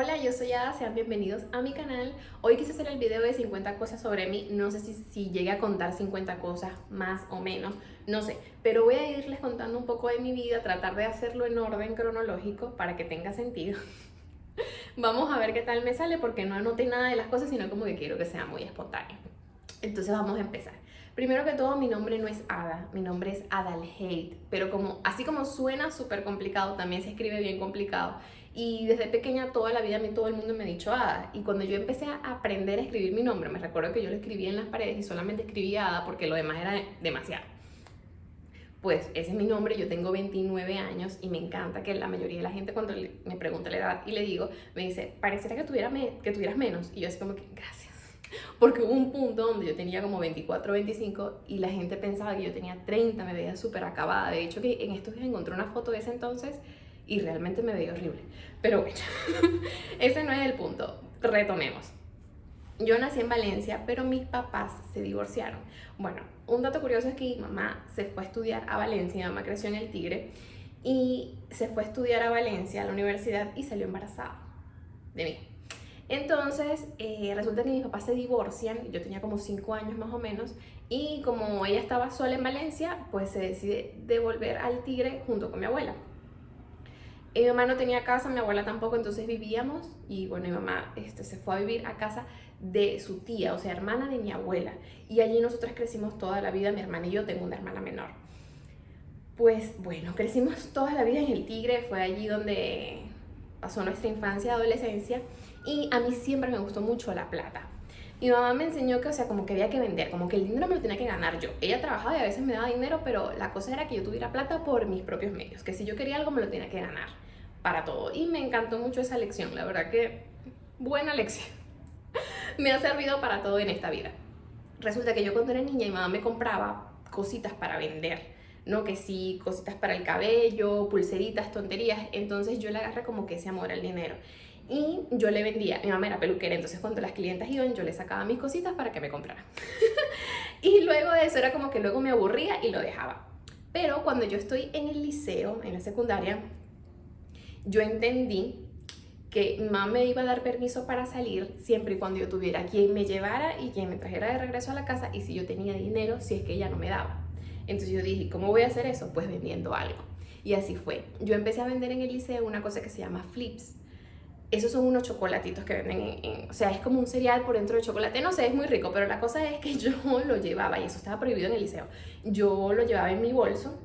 Hola, yo soy Ada, sean bienvenidos a mi canal. Hoy quise hacer el video de 50 cosas sobre mí. No sé si llegue a contar 50 cosas más o menos, no sé. Pero voy a irles contando un poco de mi vida, tratar de hacerlo en orden cronológico para que tenga sentido. Vamos a ver qué tal me sale porque no anoté nada de las cosas, sino como que quiero que sea muy espontáneo. Entonces vamos a empezar. Primero que todo, mi nombre no es Ada, mi nombre es Adalheit, pero así como suena súper complicado, también se escribe bien complicado. Y desde pequeña toda la vida a mí todo el mundo me ha dicho Ada. Y cuando yo empecé a aprender a escribir mi nombre, me recuerdo que yo lo escribía en las paredes y solamente escribía Ada porque lo demás era demasiado. Pues ese es mi nombre, yo tengo 29 años y me encanta que la mayoría de la gente cuando me pregunta la edad y le digo, me dice, pareciera que tuvieras menos. Y yo así como que, gracias. Porque hubo un punto donde yo tenía como 24, 25 y la gente pensaba que yo tenía 30, me veía súper acabada. De hecho, que en estos días encontré una foto de ese entonces y realmente me veía horrible. Pero bueno, ese no es el punto. Retomemos. Yo nací en Valencia, pero mis papás se divorciaron. Bueno, un dato curioso es que mi mamá se fue a estudiar a Valencia, mi mamá creció en el Tigre, y se fue a estudiar a Valencia, a la universidad, y salió embarazada de mí. Entonces, resulta que mis papás se divorcian, yo tenía como 5 años más o menos, y como ella estaba sola en Valencia, pues se decide devolver al Tigre junto con mi abuela. Mi mamá no tenía casa, mi abuela tampoco, entonces vivíamos y bueno, mi mamá se fue a vivir a casa de su tía, o sea, hermana de mi abuela. Y allí nosotras crecimos toda la vida, mi hermana y yo, tengo una hermana menor. Pues bueno, crecimos toda la vida en el Tigre, fue allí donde pasó nuestra infancia y adolescencia y a mí siempre me gustó mucho la plata. Mi mamá me enseñó que, o sea, como que había que vender, como que el dinero me lo tenía que ganar yo. Ella trabajaba y a veces me daba dinero, pero la cosa era que yo tuviera plata por mis propios medios, que si yo quería algo me lo tenía que ganar para todo. Y me encantó mucho esa lección, la verdad que buena lección. Me ha servido para todo en esta vida. Resulta que yo cuando era niña mi mamá me compraba cositas para vender, ¿no? Que sí, cositas para el cabello, pulseritas, tonterías. Entonces yo le agarré como que ese amor al dinero. Y yo le vendía, mi mamá era peluquera, entonces cuando las clientas iban yo le sacaba mis cositas para que me compraran. Y luego de eso era como que luego me aburría y lo dejaba. Pero cuando yo estoy en el liceo, en la secundaria, yo entendí que mi mamá me iba a dar permiso para salir siempre y cuando yo tuviera quien me llevara y quien me trajera de regreso a la casa y si yo tenía dinero, si es que ella no me daba. Entonces yo dije, ¿cómo voy a hacer eso? Pues vendiendo algo. Y así fue. Yo empecé a vender en el liceo una cosa que se llama flips. Esos son unos chocolatitos que venden o sea, es como un cereal por dentro de chocolate. No sé, es muy rico, pero la cosa es que yo lo llevaba, y eso estaba prohibido en el liceo. Yo lo llevaba en mi bolso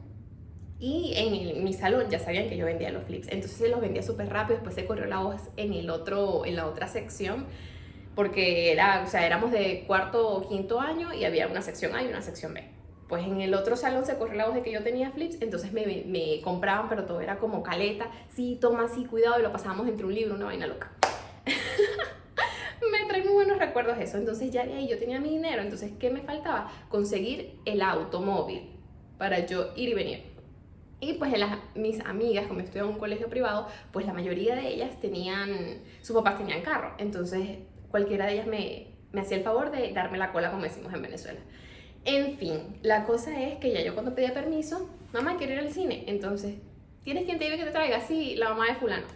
y en mi salón ya sabían que yo vendía los flips. Entonces se los vendía súper rápido, después se corrió la voz en la otra sección, porque o sea, éramos de cuarto o quinto año y había una sección A y una sección B. Pues en el otro salón se corrió la voz de que yo tenía flips, entonces me compraban, pero todo era como caleta, sí, toma, sí, cuidado, y lo pasábamos entre un libro, una vaina loca. Me trae muy buenos recuerdos eso. Entonces ya de ahí yo tenía mi dinero, entonces ¿qué me faltaba? Conseguir el automóvil para yo ir y venir. Y pues mis amigas, como estudiaba en un colegio privado, pues la mayoría de ellas sus papás tenían carro. Entonces cualquiera de ellas me hacía el favor de darme la cola, como decimos en Venezuela. En fin, la cosa es que ya yo cuando pedía permiso, mamá, quiero ir al cine. Entonces, ¿tienes quien te lleve que te traiga? Sí, la mamá de fulano.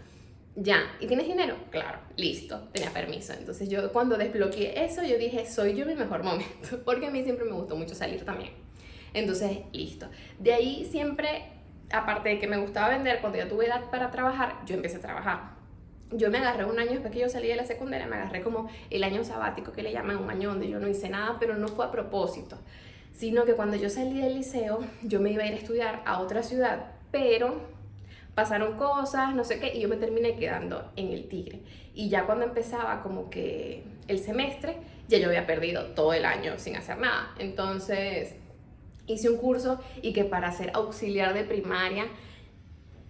Ya, ¿y tienes dinero? Claro, listo, tenía permiso. Entonces yo cuando desbloqueé eso, yo dije, soy yo mi mejor momento, porque a mí siempre me gustó mucho salir también. Entonces, listo. De ahí siempre, aparte de que me gustaba vender, cuando ya tuve edad para trabajar, yo empecé a trabajar. Yo me agarré un año después que yo salí de la secundaria, me agarré como el año sabático que le llaman, un año donde yo no hice nada, pero no fue a propósito, sino que cuando yo salí del liceo, yo me iba a ir a estudiar a otra ciudad, pero pasaron cosas, no sé qué, y yo me terminé quedando en el Tigre. Y ya cuando empezaba como que el semestre, ya yo había perdido todo el año sin hacer nada. Entonces hice un curso y que para ser auxiliar de primaria,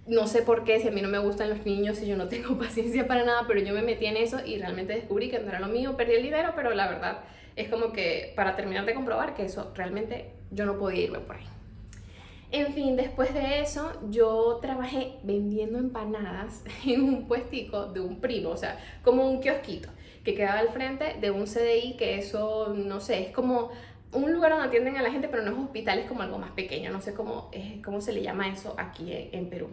no sé por qué, si a mí no me gustan los niños y yo no tengo paciencia para nada, pero yo me metí en eso y realmente descubrí que no era lo mío, perdí el dinero, pero la verdad es como que para terminar de comprobar que eso realmente yo no podía irme por ahí. En fin, después de eso yo trabajé vendiendo empanadas en un puestico de un primo, o sea, como un kiosquito que quedaba al frente de un CDI, que eso, no sé, es como un lugar donde atienden a la gente, pero no es hospital, es como algo más pequeño, no sé cómo se le llama eso aquí en Perú.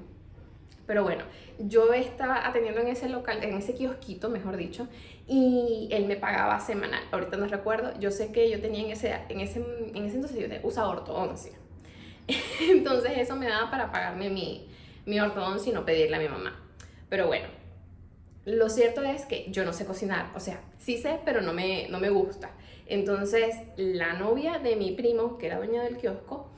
Pero bueno, yo estaba atendiendo en ese local, en ese kiosquito, mejor dicho, y él me pagaba semanal. Ahorita no recuerdo, yo sé que yo tenía en ese entonces yo usaba ortodoncia. Entonces eso me daba para pagarme mi ortodoncia y no pedirle a mi mamá. Pero bueno, lo cierto es que yo no sé cocinar, o sea, sí sé, pero no me gusta. Entonces, la novia de mi primo, que era dueña del kiosco,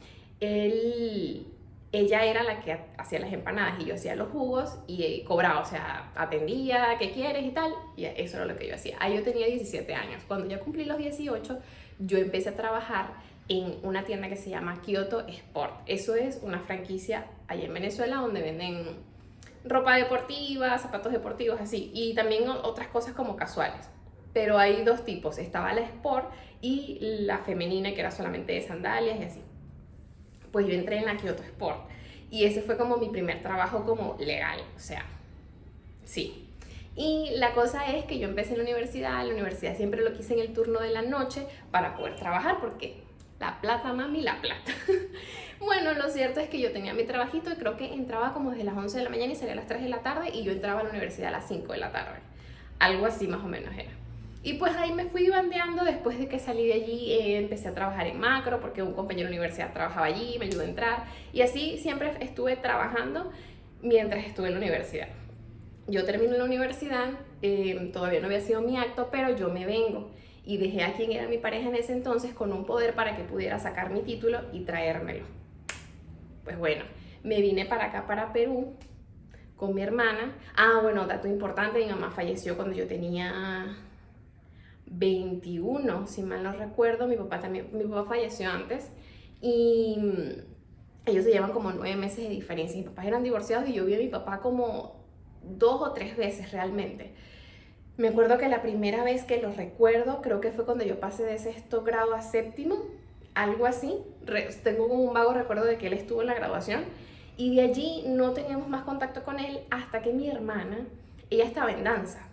ella era la que hacía las empanadas y yo hacía los jugos y cobraba, o sea, atendía, ¿qué quieres y tal? Y eso era lo que yo hacía. Ahí yo tenía 17 años. Cuando ya cumplí los 18, yo empecé a trabajar en una tienda que se llama Kyoto Sport. Eso es una franquicia allá en Venezuela donde venden ropa deportiva, zapatos deportivos, así, y también otras cosas como casuales. Pero hay dos tipos, estaba la sport y la femenina, que era solamente de sandalias y así. Pues yo entré en la Kyoto Sport y ese fue como mi primer trabajo como legal, o sea, sí. Y la cosa es que yo empecé en la universidad siempre lo quise en el turno de la noche para poder trabajar porque la plata, mami, la plata. Bueno, lo cierto es que yo tenía mi trabajito y creo que entraba como desde las 11 de la mañana y salía a las 3 de la tarde y yo entraba a la universidad a las 5 de la tarde. Algo así más o menos era. Y pues ahí me fui bandeando, después de que salí de allí empecé a trabajar en macro porque un compañero de universidad trabajaba allí, me ayudó a entrar y así siempre estuve trabajando mientras estuve en la universidad. Yo termino la universidad, todavía no había sido mi acto, pero yo me vengo y dejé a quien era mi pareja en ese entonces con un poder para que pudiera sacar mi título y traérmelo. Pues bueno, me vine para acá, para Perú, con mi hermana. Ah, bueno, dato importante, mi mamá falleció cuando yo tenía 21, si mal no recuerdo. Mi papá falleció antes y ellos se llevan como 9 meses de diferencia. Mis papás eran divorciados y yo vi a mi papá como 2 o 3 veces realmente. Me acuerdo que la primera vez que lo recuerdo, creo que fue cuando yo pasé de sexto grado a séptimo, algo así. Tengo como un vago recuerdo de que él estuvo en la graduación y de allí no teníamos más contacto con él hasta que mi hermana, ella estaba en danza.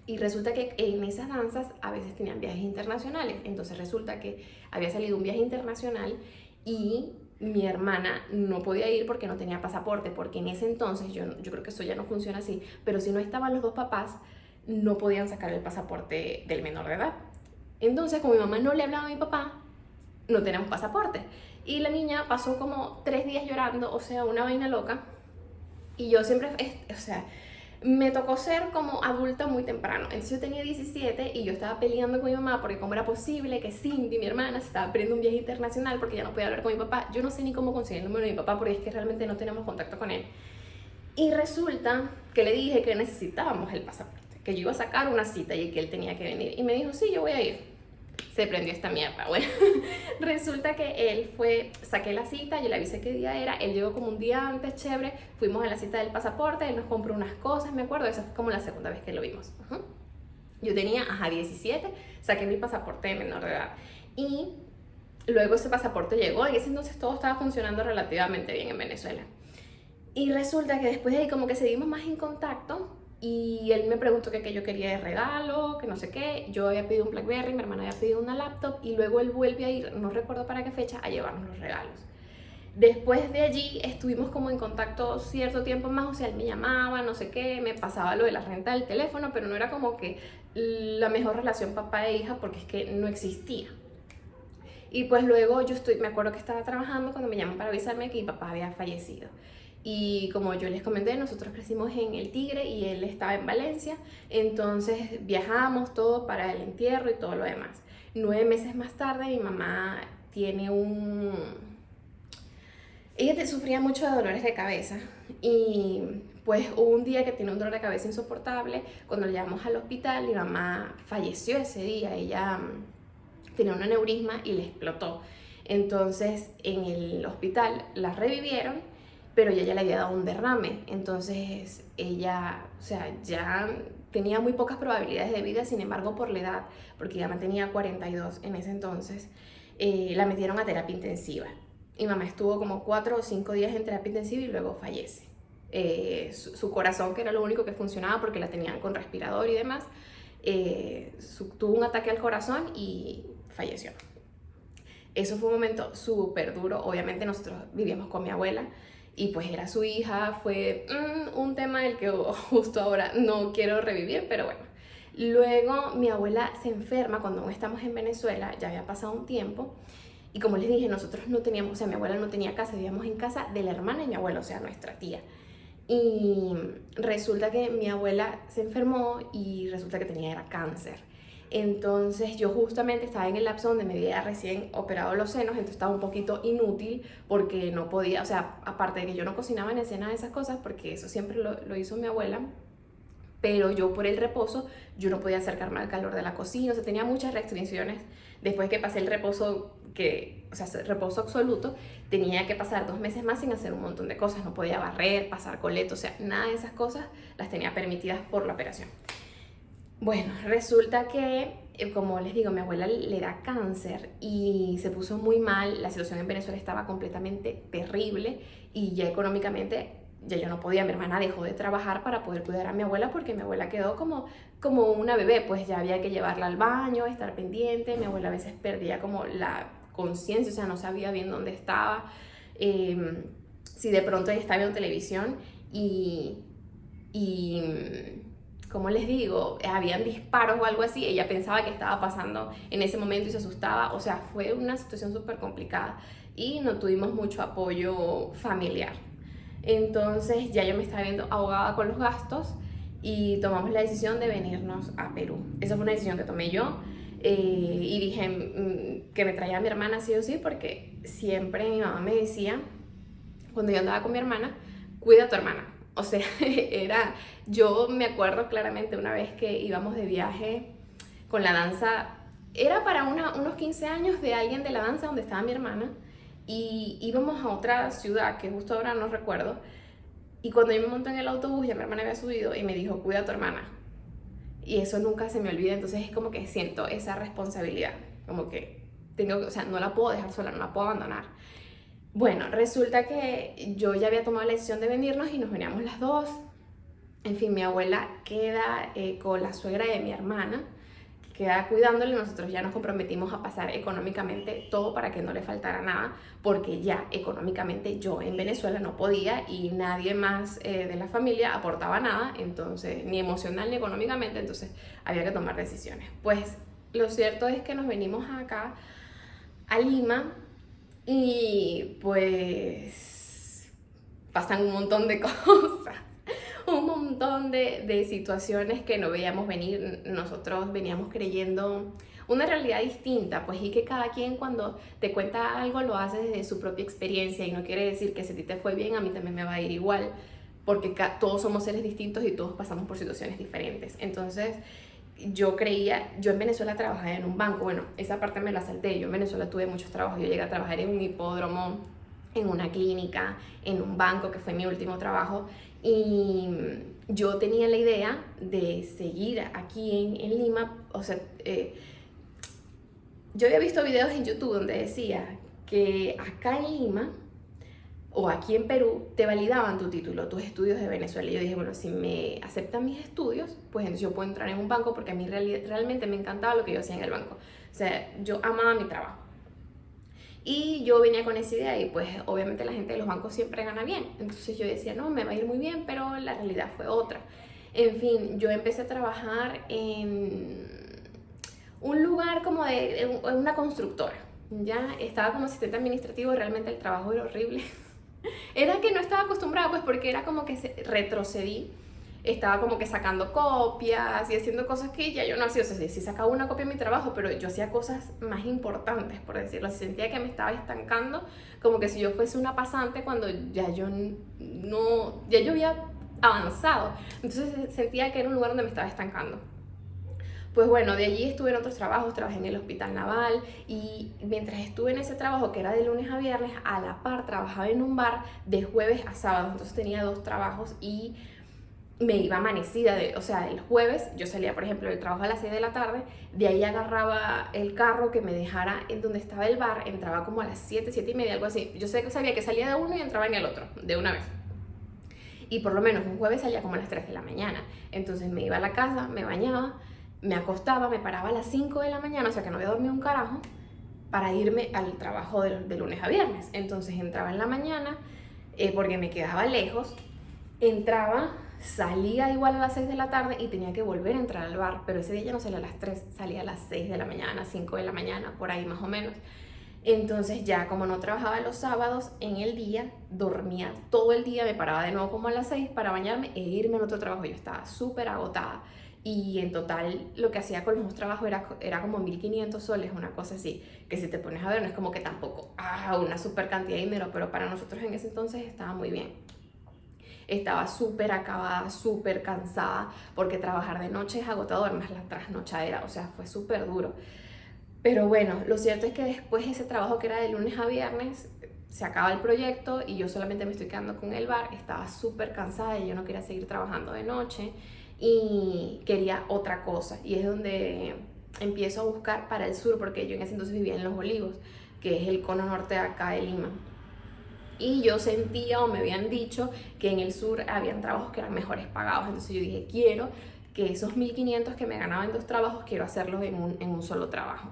Y resulta que en esas danzas a veces tenían viajes internacionales. Entonces resulta que había salido un viaje internacional y mi hermana no podía ir porque no tenía pasaporte, porque en ese entonces, yo creo que eso ya no funciona así, pero si no estaban los dos papás, no podían sacar el pasaporte del menor de edad. Entonces, como mi mamá no le hablaba a mi papá, no tenemos pasaporte. Y la niña pasó como 3 días llorando, o sea, una vaina loca. Y yo siempre, o sea, me tocó ser como adulta muy temprano. Entonces yo tenía 17 y yo estaba peleando con mi mamá porque cómo era posible que Cindy, mi hermana, se estaba perdiendo un viaje internacional porque ya no podía hablar con mi papá. Yo no sé ni cómo conseguir el número de mi papá porque es que realmente no tenemos contacto con él. Y resulta que le dije que necesitábamos el pasaporte, que yo iba a sacar una cita y que él tenía que venir. Y me dijo, sí, yo voy a ir. Se prendió esta mierda. Bueno, resulta que él fue, saqué la cita, yo le avisé qué día era, él llegó como un día antes, chévere, fuimos a la cita del pasaporte, él nos compró unas cosas, me acuerdo, esa fue como la segunda vez que lo vimos. Yo tenía, 17, saqué mi pasaporte de menor de edad y luego ese pasaporte llegó, en ese entonces todo estaba funcionando relativamente bien en Venezuela. Y resulta que después de ahí como que seguimos más en contacto y él me preguntó que qué yo quería de regalo, que no sé qué. Yo había pedido un BlackBerry, mi hermana había pedido una laptop y luego él vuelve a ir, no recuerdo para qué fecha, a llevarnos los regalos. Después de allí estuvimos como en contacto cierto tiempo más, o sea, él me llamaba, no sé qué, me pasaba lo de la renta del teléfono, pero no era como que la mejor relación papá e hija porque es que no existía. Y pues luego me acuerdo que estaba trabajando cuando me llaman para avisarme que mi papá había fallecido. Y como yo les comenté, nosotros crecimos en El Tigre y él estaba en Valencia, entonces viajamos todo para el entierro y todo lo demás. 9 meses más tarde mi mamá tiene ella sufría mucho de dolores de cabeza y pues hubo un día que tiene un dolor de cabeza insoportable. Cuando le llevamos al hospital, mi mamá falleció ese día. Ella tenía un aneurisma y le explotó. Entonces en el hospital la revivieron, pero ella ya le había dado un derrame. Entonces ella, o sea, ya tenía muy pocas probabilidades de vida. Sin embargo, por la edad, porque ya tenía 42 en ese entonces, la metieron a terapia intensiva. Mi mamá estuvo como 4 o 5 días en terapia intensiva y luego fallece. Su corazón, que era lo único que funcionaba porque la tenían con respirador y demás, tuvo un ataque al corazón y falleció. Eso fue un momento súper duro. Obviamente nosotros vivíamos con mi abuela y pues era su hija, fue un tema del que justo ahora no quiero revivir, pero bueno. Luego mi abuela se enferma cuando aún estamos en Venezuela, ya había pasado un tiempo, y como les dije, nosotros no teníamos, o sea, mi abuela no tenía casa, vivíamos en casa de la hermana de mi abuela, o sea, nuestra tía. Y resulta que mi abuela se enfermó y resulta que tenía era cáncer. Entonces yo justamente estaba en el lapso donde me había recién operado los senos, entonces estaba un poquito inútil porque no podía, o sea, aparte de que yo no cocinaba ni hacía nada de esas cosas, porque eso siempre lo hizo mi abuela, pero yo por el reposo, yo no podía acercarme al calor de la cocina, o sea, tenía muchas restricciones. Después que pasé el reposo, o sea, reposo absoluto, tenía que pasar 2 meses más sin hacer un montón de cosas, no podía barrer, pasar coleto, o sea, nada de esas cosas las tenía permitidas por la operación. Bueno, resulta que, como les digo, mi abuela le da cáncer y se puso muy mal, la situación en Venezuela estaba completamente terrible y ya económicamente ya yo no podía, mi hermana dejó de trabajar para poder cuidar a mi abuela porque mi abuela quedó como una bebé, pues ya había que llevarla al baño, estar pendiente, mi abuela a veces perdía como la conciencia, o sea, no sabía bien dónde estaba, si de pronto ella estaba viendo televisión y como les digo, habían disparos o algo así, ella pensaba que estaba pasando en ese momento y se asustaba, o sea, fue una situación súper complicada y no tuvimos mucho apoyo familiar. Entonces ya yo me estaba viendo ahogada con los gastos y tomamos la decisión de venirnos a Perú. Esa fue una decisión que tomé yo y dije que me traía a mi hermana sí o sí porque siempre mi mamá me decía, cuando yo andaba con mi hermana, cuida a tu hermana. O sea, yo me acuerdo claramente una vez que íbamos de viaje con la danza, era para unos 15 años de alguien de la danza donde estaba mi hermana y íbamos a otra ciudad que justo ahora no recuerdo y cuando yo me monté en el autobús ya mi hermana había subido y me dijo, cuida a tu hermana. Y eso nunca se me olvida, entonces es como que siento esa responsabilidad, como que o sea, no la puedo dejar sola, no la puedo abandonar. Bueno, resulta que yo ya había tomado la decisión de venirnos y nos veníamos las dos. En fin, mi abuela queda con la suegra de mi hermana, queda cuidándole. Nosotros ya nos comprometimos a pasar económicamente todo para que no le faltara nada, porque ya económicamente yo en Venezuela no podía y nadie más de la familia aportaba nada, entonces ni emocional ni económicamente, entonces había que tomar decisiones. Pues lo cierto es que nos venimos acá a Lima y pues pasan un montón de cosas, un montón de situaciones que no veíamos venir. Nosotros veníamos creyendo una realidad distinta, pues y que cada quien cuando te cuenta algo lo hace desde su propia experiencia y no quiere decir que si a ti te fue bien, a mí también me va a ir igual, porque todos somos seres distintos y todos pasamos por situaciones diferentes. Entonces yo en Venezuela trabajaba en un banco, bueno, esa parte me la salté, yo en Venezuela tuve muchos trabajos, yo llegué a trabajar en un hipódromo, en una clínica, en un banco, que fue mi último trabajo, y yo tenía la idea de seguir aquí en Lima, o sea, yo había visto videos en YouTube donde decía que acá en Lima o aquí en Perú te validaban tu título, tus estudios de Venezuela. Y yo dije, bueno, si me aceptan mis estudios, pues entonces yo puedo entrar en un banco porque a mí realmente me encantaba lo que yo hacía en el banco. O sea, yo amaba mi trabajo. Y yo venía con esa idea y pues obviamente la gente de los bancos siempre gana bien. Entonces yo decía, no, me va a ir muy bien, pero la realidad fue otra. En fin, yo empecé a trabajar en un lugar como en una constructora. Ya estaba como asistente administrativo, realmente el trabajo era horrible. Era que no estaba acostumbrada, pues porque era como que retrocedí. Estaba como que sacando copias y haciendo cosas que ya yo no hacía. O sea, sí sacaba una copia de mi trabajo, pero yo hacía cosas más importantes, por decirlo así. Sentía que me estaba estancando, como que si yo fuese una pasante cuando ya yo había avanzado. Entonces sentía que era un lugar donde me estaba estancando. Pues bueno, de allí estuve en otros trabajos, trabajé en el Hospital Naval y mientras estuve en ese trabajo que era de lunes a viernes, a la par trabajaba en un bar de jueves a sábado, entonces tenía 2 trabajos y me iba amanecida, o sea, el jueves yo salía, por ejemplo, del trabajo a las 6 de la tarde, de ahí agarraba el carro que me dejara en donde estaba el bar, entraba como a las 7, 7 y media, algo así. Yo sabía que salía de uno y entraba en el otro, de una vez. Y por lo menos un jueves salía como a las 3 de la mañana, entonces me iba a la casa, me bañaba, me acostaba, me paraba a las 5 de la mañana, o sea que no había dormido un carajo, para irme al trabajo de lunes a viernes. Entonces entraba en la mañana, porque me quedaba lejos. Entraba, salía igual a las 6 de la tarde y tenía que volver a entrar al bar, pero ese día ya no salía a las 3, salía a las 6 de la mañana, 5 de la mañana, por ahí más o menos. Entonces ya como no trabajaba los sábados en el día, dormía todo el día, me paraba de nuevo como a las 6 para bañarme e irme al otro trabajo. Yo estaba súper agotada y en total lo que hacía con los dos trabajos era como 1.500 soles, una cosa así, que si te pones a ver no es como que tampoco, una súper cantidad de dinero, pero para nosotros en ese entonces estaba muy bien. Estaba súper acabada, súper cansada, porque trabajar de noche es agotador, más la trasnochadera, o sea, fue súper duro. Pero bueno, lo cierto es que después de ese trabajo que era de lunes a viernes, se acaba el proyecto y yo solamente me estoy quedando con el bar. Estaba súper cansada y yo no quería seguir trabajando de noche y quería otra cosa. Y es donde empiezo a buscar para el sur, porque yo en ese entonces vivía en Los Olivos, que es el cono norte de acá de Lima. Y yo sentía o me habían dicho que en el sur habían trabajos que eran mejores pagados. Entonces yo dije, quiero que esos 1.500 que me ganaba en dos trabajos, quiero hacerlos en un solo trabajo.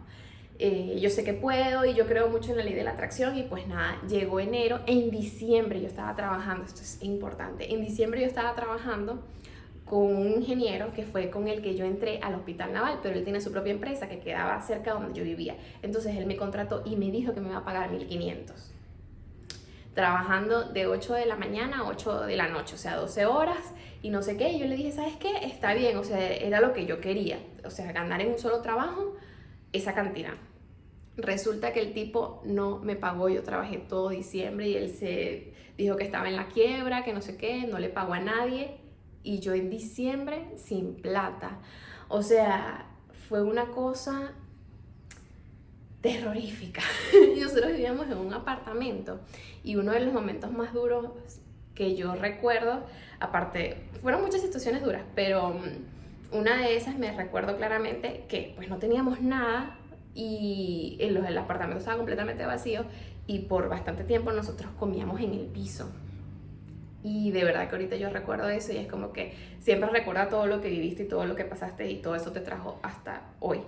Yo sé que puedo y yo creo mucho en la ley de la atracción y pues nada, llegó enero, en diciembre yo estaba trabajando, esto es importante, en diciembre yo estaba trabajando con un ingeniero que fue con el que yo entré al Hospital Naval, pero él tiene su propia empresa que quedaba cerca de donde yo vivía. Entonces él me contrató y me dijo que me iba a pagar 1.500 trabajando de 8 de la mañana a 8 de la noche, o sea, 12 horas y no sé qué. Y yo le dije, ¿sabes qué? Está bien, o sea, era lo que yo quería, o sea, ganar en un solo trabajo esa cantidad. Resulta que el tipo no me pagó, yo trabajé todo diciembre y él se dijo que estaba en la quiebra, que no sé qué, no le pagó a nadie y yo en diciembre sin plata. O sea, fue una cosa terrorífica. Nosotros vivíamos en un apartamento y uno de los momentos más duros que yo recuerdo, aparte, fueron muchas situaciones duras, pero una de esas me recuerdo claramente que pues no teníamos nada y el apartamento estaba completamente vacío y por bastante tiempo nosotros comíamos en el piso. Y de verdad que ahorita yo recuerdo eso y es como que siempre recuerda todo lo que viviste y todo lo que pasaste y todo eso te trajo hasta hoy.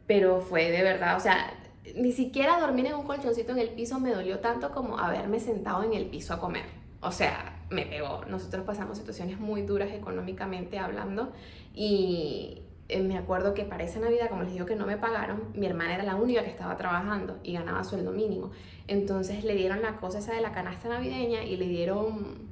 Pero fue de verdad, o sea, ni siquiera dormir en un colchoncito en el piso me dolió tanto como haberme sentado en el piso a comer. O sea, me pegó. Nosotros pasamos situaciones muy duras económicamente hablando y me acuerdo que para esa Navidad, como les digo que no me pagaron, mi hermana era la única que estaba trabajando y ganaba sueldo mínimo. Entonces le dieron la cosa esa de la canasta navideña y le dieron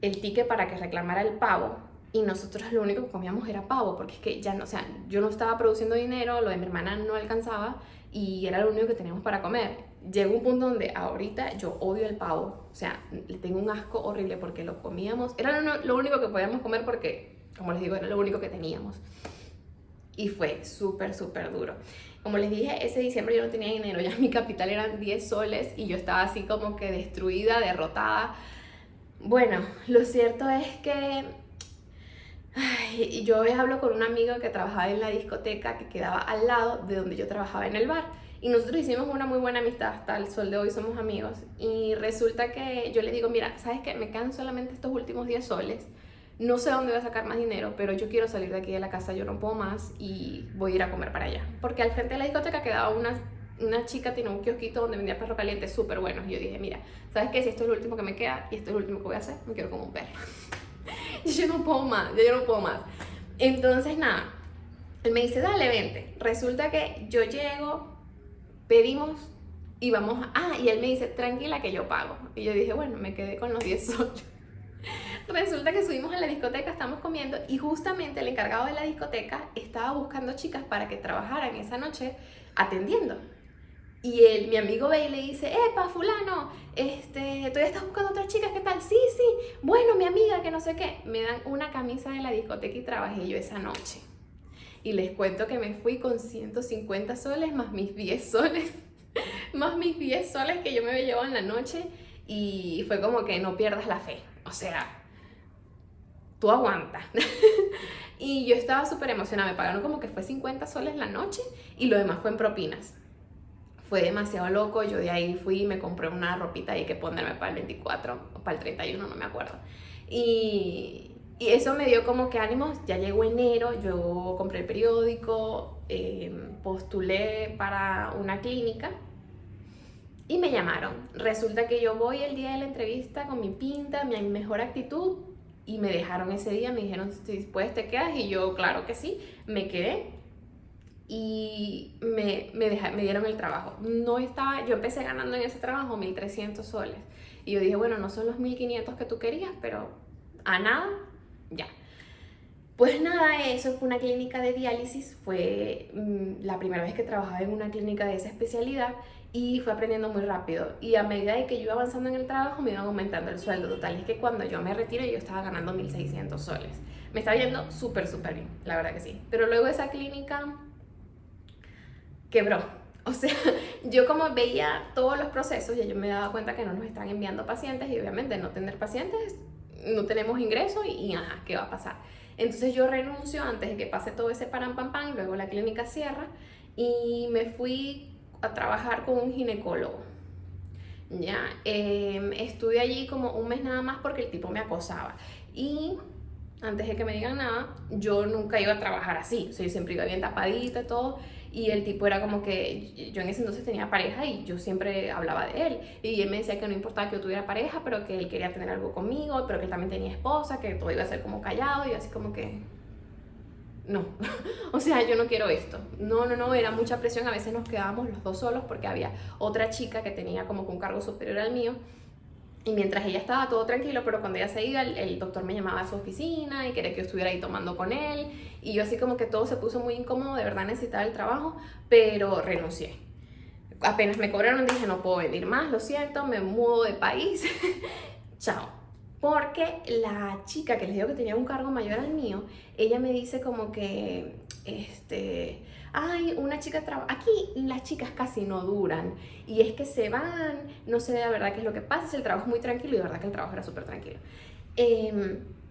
el ticket para que reclamara el pavo y nosotros lo único que comíamos era pavo porque es que ya no, o sea, yo no estaba produciendo dinero, lo de mi hermana no alcanzaba y era lo único que teníamos para comer. Llegó un punto donde ahorita yo odio el pavo, o sea, le tengo un asco horrible porque lo comíamos, era lo único que podíamos comer porque, como les digo, era lo único que teníamos. Y fue súper, súper duro. Como les dije, ese diciembre yo no tenía dinero, ya mi capital eran 10 soles y yo estaba así como que destruida, derrotada. Bueno, lo cierto es que yo hablo con un amigo que trabajaba en la discoteca que quedaba al lado de donde yo trabajaba en el bar. Y nosotros hicimos una muy buena amistad, hasta el sol de hoy somos amigos. Y resulta que yo le digo, mira, ¿sabes qué? Me quedan solamente estos últimos 10 soles. No sé dónde voy a sacar más dinero, pero yo quiero salir de aquí de la casa, yo no puedo más y voy a ir a comer para allá. Porque al frente de la discoteca quedaba una chica, tiene un kiosquito donde vendía perro caliente súper buenos. Y yo dije, mira, ¿sabes qué? Si esto es lo último que me queda y esto es lo último que voy a hacer, me quiero como un perro. Y yo no puedo más, yo no puedo más. Entonces nada, él me dice, dale, vente. Resulta que yo llego, pedimos y vamos y él me dice, tranquila que yo pago. Y yo dije, bueno, me quedé con los 10 soles. Resulta que subimos a la discoteca, estamos comiendo y justamente el encargado de la discoteca estaba buscando chicas para que trabajaran esa noche atendiendo. Y mi amigo ve y le dice, epa, fulano, ¿todavía estás buscando otras chicas? ¿Qué tal? Sí, sí, bueno, mi amiga, que no sé qué. Me dan una camisa de la discoteca y trabajé yo esa noche. Y les cuento que me fui con 150 soles más mis 10 soles, más mis 10 soles que yo me había llevado en la noche. Y fue como que no pierdas la fe, o sea, tú aguantas. Y yo estaba súper emocionada, me pagaron como que fue 50 soles la noche y lo demás fue en propinas. Fue demasiado loco, yo de ahí fui y me compré una ropita ahí que ponerme para el 24 o para el 31, no me acuerdo. Y eso me dio como que ánimos, ya llegó enero, yo compré el periódico, postulé para una clínica Y me llamaron. Resulta que yo voy el día de la entrevista con mi pinta, mi mejor actitud, y me dejaron ese día, me dijeron, si puedes te quedas, y yo, claro que sí, me quedé. Y me dieron el trabajo. Yo empecé ganando en ese trabajo 1.300 soles. Y yo dije, bueno, no son los 1.500 que tú querías, pero a nada, ya. Pues nada, eso fue una clínica de diálisis, fue la primera vez que trabajaba en una clínica de esa especialidad y fue aprendiendo muy rápido. Y a medida de que yo iba avanzando en el trabajo me iban aumentando el sueldo. Total, es que cuando yo me retiro yo estaba ganando 1.600 soles. Me estaba yendo súper bien, la verdad que sí. Pero luego esa clínica quebró. O sea, yo como veía todos los procesos, ya yo me daba cuenta que no nos están enviando pacientes y obviamente no tener pacientes, no tenemos ingresos y ajá, ¿qué va a pasar? Entonces yo renuncio antes de que pase todo ese param pam pam, luego la clínica cierra y me fui a trabajar con un ginecólogo. Ya, estuve allí como un mes nada más porque el tipo me acosaba. Y antes de que me digan nada, yo nunca iba a trabajar así. O sea, yo siempre iba bien tapadita y todo. Y el tipo era como que yo en ese entonces tenía pareja y yo siempre hablaba de él. Y él me decía que no importaba que yo tuviera pareja, pero que él quería tener algo conmigo, pero que él también tenía esposa, que todo iba a ser como callado. Y yo así como que, no, o sea, yo no quiero esto. No, era mucha presión. A veces nos quedábamos los dos solos porque había otra chica que tenía como que un cargo superior al mío. Y mientras ella estaba todo tranquilo, pero cuando ella se iba, el doctor me llamaba a su oficina y quería que yo estuviera ahí tomando con él. Y yo así como que todo se puso muy incómodo, de verdad necesitaba el trabajo, pero renuncié. Apenas me cobraron dije, no puedo venir más, lo siento, me mudo de país. Chao. Porque la chica que les digo que tenía un cargo mayor al mío, ella me dice como que, ay, una chica trabaja, aquí las chicas casi no duran, y es que se van, no sé de verdad qué es lo que pasa, si el trabajo es muy tranquilo, y de verdad que el trabajo era súper tranquilo.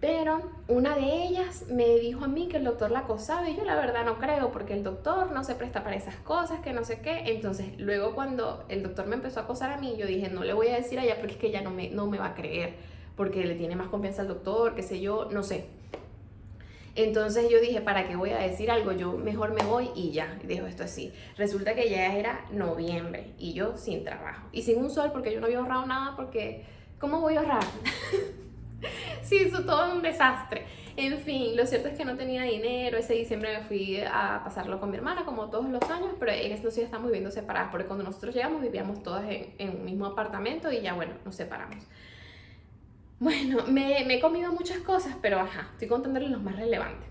Pero una de ellas me dijo a mí que el doctor la acosaba y yo la verdad no creo porque el doctor no se presta para esas cosas, que no sé qué. Entonces luego cuando el doctor me empezó a acosar a mí, yo dije no le voy a decir a ella porque es que ella no me va a creer, porque le tiene más confianza al doctor, qué sé yo, no sé. Entonces yo dije, ¿para qué voy a decir algo? Yo mejor me voy y ya, dejo esto así. Resulta que ya era noviembre y yo sin trabajo y sin un sol porque yo no había ahorrado nada porque ¿cómo voy a ahorrar? Sí, hizo todo un desastre. En fin, lo cierto es que no tenía dinero. Ese diciembre me fui a pasarlo con mi hermana, como todos los años, pero en ese entonces ya estamos viviendo separadas, porque cuando nosotros llegamos vivíamos todas en un mismo apartamento y ya, bueno, nos separamos. Bueno, me he comido muchas cosas, pero ajá, estoy contándoles los más relevantes.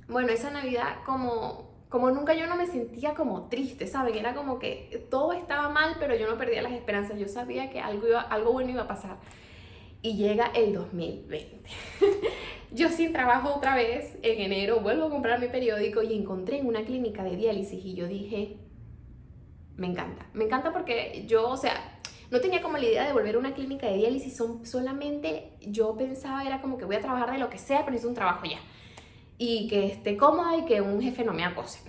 Bueno, esa Navidad como nunca yo no me sentía como triste, ¿saben? Era como que todo estaba mal, pero yo no perdía las esperanzas. Yo sabía que algo bueno iba a pasar. Y llega el 2020. Yo sin trabajo otra vez, en enero vuelvo a comprar mi periódico y encontré en una clínica de diálisis y yo dije, me encanta porque yo, o sea, no tenía como la idea de volver a una clínica de diálisis, solamente yo pensaba, era como que voy a trabajar de lo que sea, pero es un trabajo ya. Y que esté cómoda y que un jefe no me acose.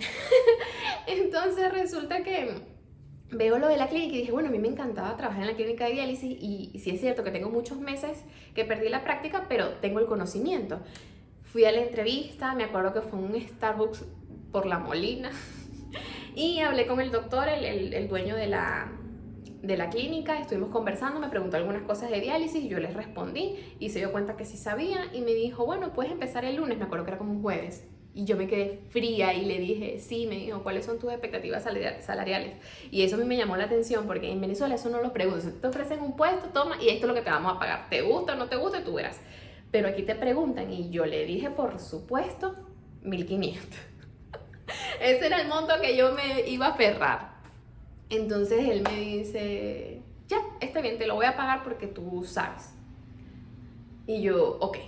Entonces resulta que veo lo de la clínica y dije, bueno, a mí me encantaba trabajar en la clínica de diálisis y sí es cierto que tengo muchos meses que perdí la práctica, pero tengo el conocimiento. Fui a la entrevista, me acuerdo que fue un Starbucks por La Molina y hablé con el doctor, el dueño de la clínica, estuvimos conversando, me preguntó algunas cosas de diálisis y yo les respondí y se dio cuenta que sí sabía y me dijo, bueno, puedes empezar el lunes, me acuerdo que era como un jueves. Y yo me quedé fría y le dije, sí, me dijo, ¿cuáles son tus expectativas salariales? Y eso a mí me llamó la atención porque en Venezuela eso no lo preguntan. Te ofrecen un puesto, toma, y esto es lo que te vamos a pagar. ¿Te gusta o no te gusta? Tú verás. Pero aquí te preguntan y yo le dije, por supuesto, 1.500. Ese era el monto que yo me iba a aferrar. Entonces él me dice, ya, está bien, te lo voy a pagar porque tú sabes. Y yo, ok,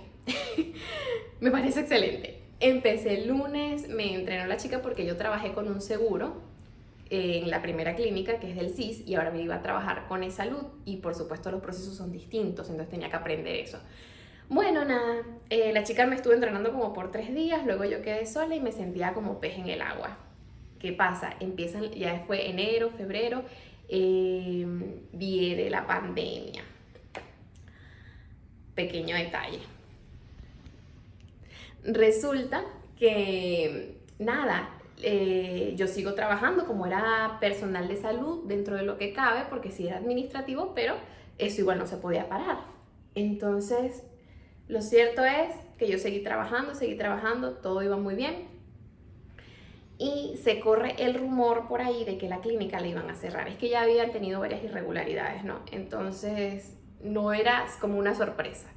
me parece excelente. Empecé el lunes, me entrenó la chica porque yo trabajé con un seguro en la primera clínica que es del CIS y ahora me iba a trabajar con E-Salud y por supuesto los procesos son distintos, entonces tenía que aprender eso. Bueno, nada, la chica me estuvo entrenando como por 3 días, luego yo quedé sola y me sentía como pez en el agua. ¿Qué pasa? Empiezan, ya fue enero, febrero, viene la pandemia. Pequeño detalle. Resulta que, nada, yo sigo trabajando como era personal de salud dentro de lo que cabe, porque sí era administrativo, pero eso igual no se podía parar. Entonces, lo cierto es que yo seguí trabajando, todo iba muy bien. Y se corre el rumor por ahí de que la clínica la iban a cerrar. Es que ya habían tenido varias irregularidades, ¿no? Entonces, no era como una sorpresa.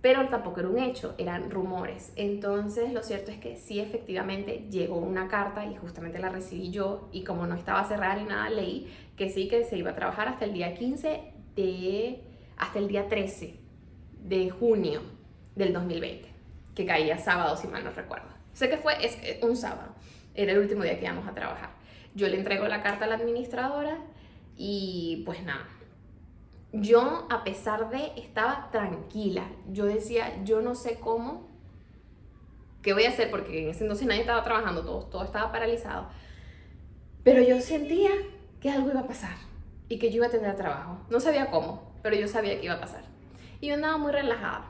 Pero tampoco era un hecho, eran rumores. Entonces, lo cierto es que sí, efectivamente, llegó una carta y justamente la recibí yo. Y como no estaba cerrada ni nada, leí que sí, que se iba a trabajar hasta el día 15 hasta el día 13 de junio del 2020, que caía sábado, si mal no recuerdo. Sé que es un sábado, era el último día que íbamos a trabajar. Yo le entrego la carta a la administradora y pues nada. Yo, a pesar de, estaba tranquila. Yo decía, yo no sé cómo, qué voy a hacer, porque en ese entonces nadie estaba trabajando, todo estaba paralizado. Pero yo sentía que algo iba a pasar y que yo iba a tener trabajo. No sabía cómo, pero yo sabía que iba a pasar. Y yo andaba muy relajada.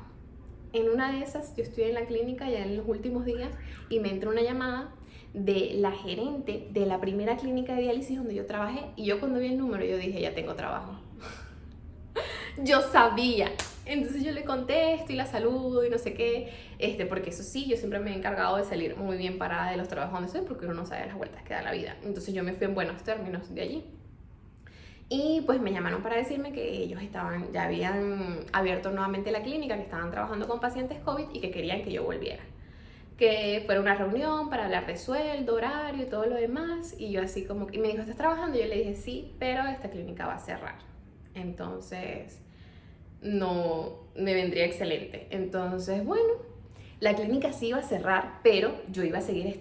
En una de esas, yo estoy en la clínica ya en los últimos días y me entra una llamada de la gerente de la primera clínica de diálisis donde yo trabajé, y yo cuando vi el número yo dije, ya tengo trabajo. Yo sabía. Entonces yo le contesto y la saludo y no sé qué, porque eso sí, yo siempre me he encargado de salir muy bien parada de los trabajos donde estoy, porque uno no sabe las vueltas que da la vida. Entonces yo me fui en buenos términos de allí. Y pues me llamaron para decirme que ellos ya habían abierto nuevamente la clínica, que estaban trabajando con pacientes COVID y que querían que yo volviera. Que fuera una reunión para hablar de sueldo, horario y todo lo demás. Y yo así como, y me dijo, ¿estás trabajando? Y yo le dije, sí, pero esta clínica va a cerrar. Entonces, no me vendría excelente. Entonces, bueno, la clínica sí iba a cerrar, pero yo iba a seguir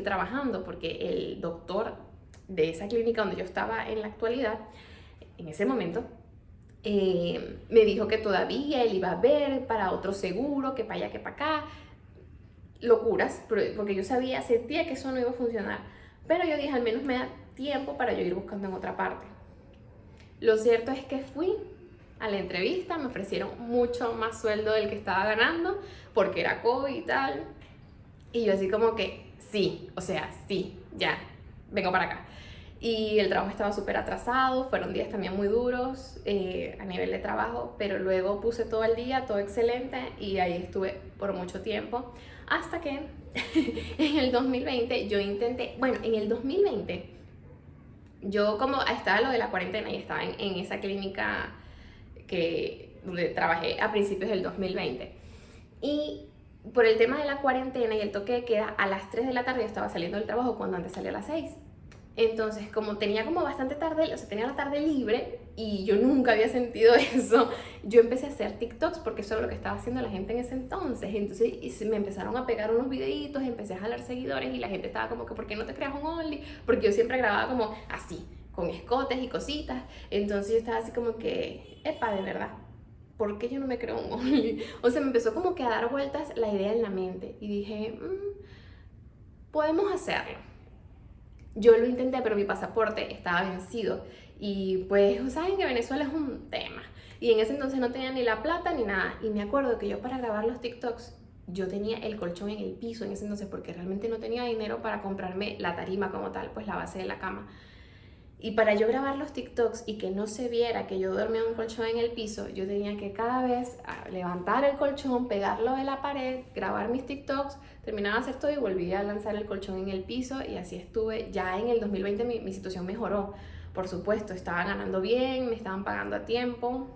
trabajando, porque el doctor de esa clínica donde yo estaba en la actualidad, en ese momento, me dijo que todavía él iba a ver para otro seguro, que para allá, que para acá. Locuras, porque yo sentía que eso no iba a funcionar. Pero yo dije, al menos me da tiempo para yo ir buscando en otra parte. Lo cierto es que fui a la entrevista, me ofrecieron mucho más sueldo del que estaba ganando, porque era COVID y tal. Y yo así como que, sí, o sea, sí, ya, vengo para acá. Y el trabajo estaba súper atrasado, fueron días también muy duros a nivel de trabajo, pero luego puse todo el día, todo excelente, y ahí estuve por mucho tiempo, hasta que en el 2020 yo intenté, bueno, en el 2020 yo como estaba lo de la cuarentena y estaba en esa clínica donde trabajé a principios del 2020, y por el tema de la cuarentena y el toque de queda, a las 3 de la tarde yo estaba saliendo del trabajo cuando antes salía a las 6. Entonces, como tenía como bastante tarde, o sea, tenía la tarde libre y yo nunca había sentido eso, yo empecé a hacer TikToks, porque eso era lo que estaba haciendo la gente en ese entonces. Entonces me empezaron a pegar unos videitos, empecé a jalar seguidores y la gente estaba como que, ¿por qué no te creas un Only? Porque yo siempre grababa como así, con escotes y cositas. Entonces yo estaba así como que, epa, de verdad, ¿por qué yo no me creo un Only? O sea, me empezó como que a dar vueltas la idea en la mente y dije, podemos hacerlo. Yo lo intenté, pero mi pasaporte estaba vencido. Y pues, saben que Venezuela es un tema. Y en ese entonces no tenía ni la plata ni nada. Y me acuerdo que yo, para grabar los TikToks, yo tenía el colchón en el piso en ese entonces, porque realmente no tenía dinero para comprarme la tarima como tal, pues la base de la cama. Y para yo grabar los TikToks y que no se viera que yo dormía en un colchón en el piso, yo tenía que cada vez levantar el colchón, pegarlo de la pared, grabar mis TikToks, terminaba de hacer todo y volvía a lanzar el colchón en el piso, y así estuve. Ya en el 2020 mi situación mejoró, por supuesto, estaba ganando bien, me estaban pagando a tiempo,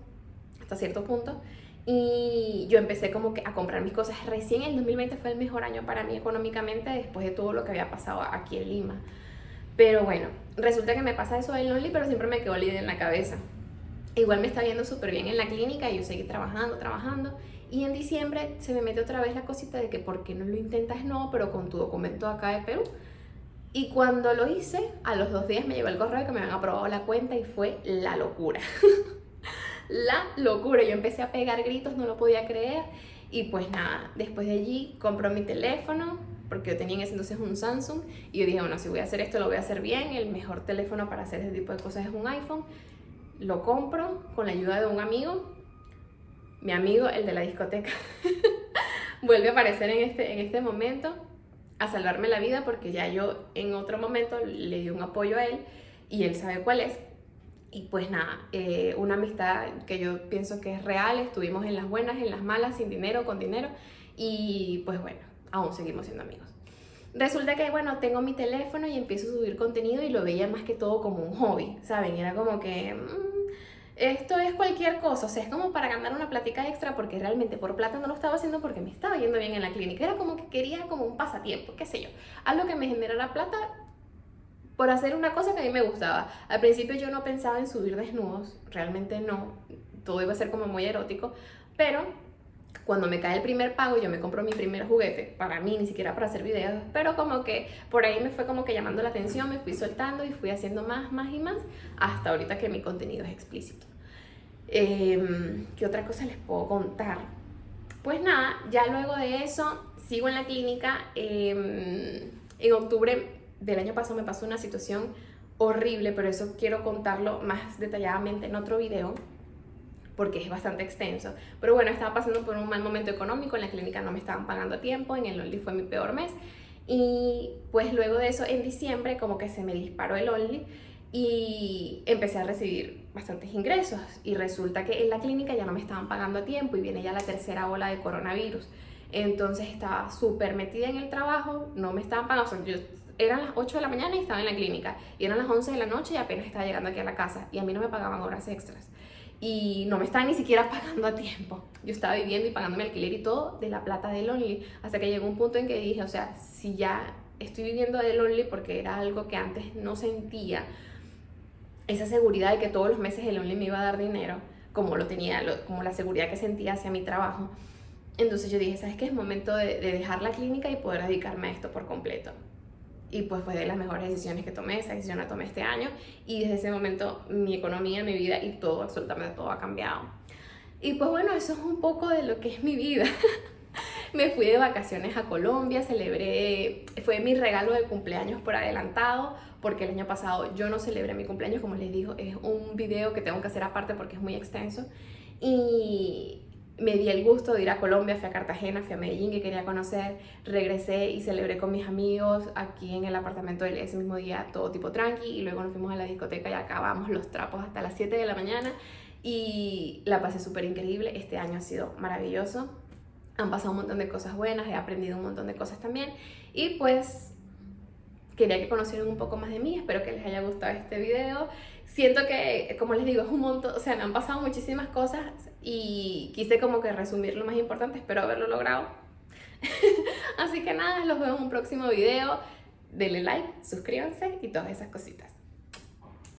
hasta cierto punto, y yo empecé como que a comprar mis cosas. Recién el 2020 fue el mejor año para mí económicamente, después de todo lo que había pasado aquí en Lima. Pero bueno, resulta que me pasa eso del Only, pero siempre me quedó la idea en la cabeza. Igual me está yendo súper bien en la clínica y yo seguí trabajando. Y en diciembre se me mete otra vez la cosita de que ¿por qué no lo intentas pero con tu documento acá de Perú? Y cuando lo hice, a los 2 días me llegó el correo que me habían aprobado la cuenta y fue la locura. La locura. Yo empecé a pegar gritos, no lo podía creer. Y pues nada, después de allí compro mi teléfono, porque yo tenía en ese entonces un Samsung, y yo dije, bueno, si voy a hacer esto, lo voy a hacer bien. El mejor teléfono para hacer ese tipo de cosas es un iPhone. Lo compro con la ayuda de un amigo. Mi amigo, el de la discoteca, vuelve a aparecer en este momento. a salvarme la vida, porque ya yo en otro momento le di un apoyo a él y él sabe cuál es. Y pues nada, una amistad que yo pienso que es real, estuvimos en las buenas, en las malas, sin dinero, con dinero, y pues bueno, aún seguimos siendo amigos. Resulta que, bueno, tengo mi teléfono y empiezo a subir contenido y lo veía más que todo como un hobby, ¿saben? Era como que esto es cualquier cosa, o sea, es como para ganar una plática extra, porque realmente por plata no lo estaba haciendo porque me estaba yendo bien en la clínica. Era como que quería como un pasatiempo, qué sé yo, algo que me generara plata por hacer una cosa que a mí me gustaba. Al principio yo no pensaba en subir desnudos, realmente no, todo iba a ser como muy erótico, pero cuando me cae el primer pago, yo me compro mi primer juguete, para mí, ni siquiera para hacer videos, pero como que por ahí me fue como que llamando la atención, me fui soltando y fui haciendo más y más, hasta ahorita que mi contenido es explícito. ¿Qué otra cosa les puedo contar? Pues nada, ya luego de eso, sigo en la clínica. En octubre del año pasado me pasó una situación horrible, pero eso quiero contarlo más detalladamente en otro video, porque es bastante extenso. Pero bueno, estaba pasando por un mal momento económico, en la clínica no me estaban pagando a tiempo, en el Only fue mi peor mes. Y pues luego de eso, en diciembre, como que se me disparó el Only y empecé a recibir bastantes ingresos. Y resulta que en la clínica ya no me estaban pagando a tiempo y viene ya la tercera ola de coronavirus. Entonces estaba súper metida en el trabajo, no me estaban pagando. O sea, eran las 8 de la mañana y estaba en la clínica, y eran las 11 de la noche y apenas estaba llegando aquí a la casa, y a mí no me pagaban horas extras y no me estaban ni siquiera pagando a tiempo. Yo estaba viviendo y pagándome alquiler y todo de la plata del Only, hasta que llegó un punto en que dije, o sea, si ya estoy viviendo del Only, porque era algo que antes no sentía, esa seguridad de que todos los meses el Only me iba a dar dinero, como lo tenía, como la seguridad que sentía hacia mi trabajo. Entonces yo dije, ¿sabes qué? Es momento de dejar la clínica y poder dedicarme a esto por completo. Y pues fue de las mejores decisiones que tomé. Esa decisión la tomé este año, y desde ese momento mi economía, mi vida y todo, absolutamente todo ha cambiado. Y pues bueno, eso es un poco de lo que es mi vida. Me fui de vacaciones a Colombia, celebré, fue mi regalo de cumpleaños por adelantado, porque el año pasado yo no celebré mi cumpleaños, como les digo, es un video que tengo que hacer aparte porque es muy extenso. Y me di el gusto de ir a Colombia, fui a Cartagena, fui a Medellín, que quería conocer, regresé y celebré con mis amigos aquí en el apartamento de ese mismo día, todo tipo tranqui, y luego nos fuimos a la discoteca y acabamos los trapos hasta las 7 de la mañana y la pasé súper increíble. Este año ha sido maravilloso, han pasado un montón de cosas buenas, he aprendido un montón de cosas también, y pues quería que conocieran un poco más de mí. Espero que les haya gustado este video. Siento que, como les digo, es un montón, o sea, me han pasado muchísimas cosas y quise como que resumir lo más importante, espero haberlo logrado. Así que nada, los veo en un próximo video. Denle like, suscríbanse y todas esas cositas.